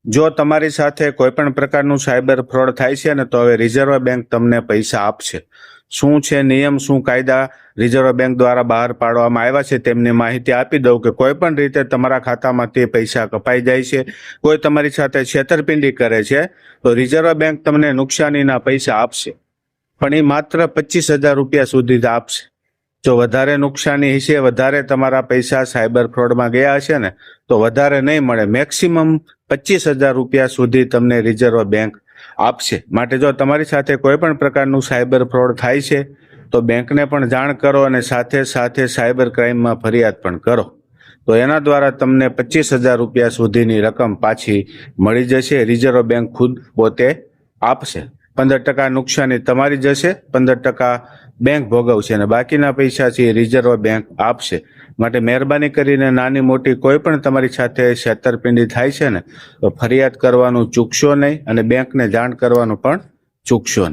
જો તમારી સાથે કોઈ પણ પ્રકારનું સાયબર ફ્રોડ થાય છે ને તો હવે રિઝર્વ બેંક તમને પૈસા આપશે. શું છે નિયમ, શું કાયદા રિઝર્વ બેંક દ્વારા બહાર પાડવામાં આવ્યા છે તેમની માહિતી આપી દઉં કે કોઈ પણ રીતે તમારા ખાતામાંથી પૈસા કપાઈ જાય છે, કોઈ તમારી સાથે છેતરપિંડી કરે છે તો રિઝર્વ બેંક તમને નુકસાનીના પૈસા આપશે, પણ એ માત્ર 25,000 રૂપિયા સુધી જ આપશે. જો વધારે નુકસાની હશે, વધારે તમારા પૈસા સાયબર ફ્રોડમાં ગયા હશે ને તો વધારે નહીં મળે, મેક્સિમમ 25,000 રૂપિયા સુધી તમને રિઝર્વ બેંક આપશે. માટે જો તમારી સાથે કોઈ પણ પ્રકારનું સાયબર ફ્રોડ થાય છે તો બેંકને પણ જાણ કરો અને સાથે સાથે સાયબર ક્રાઇમમાં ફરિયાદ પણ કરો, તો એના દ્વારા તમને 25,000 રૂપિયા સુધીની રકમ પાછી મળી જશે. રિઝર્વ બેંક ખુદ પોતે આપશે. 15% નુકસાની તમારી જશે, 15% બેંક ભોગવશે અને બાકીના પૈસા છે રિઝર્વ બેંક આપશે. માટે મહેરબાની કરીને નાની મોટી કોઈ પણ તમારી સાથે છેતરપિંડી થાય છે ને તો ફરિયાદ કરવાનું ચૂકશો નહીં અને બેંકને જાણ કરવાનું પણ ચૂકશો નહીં.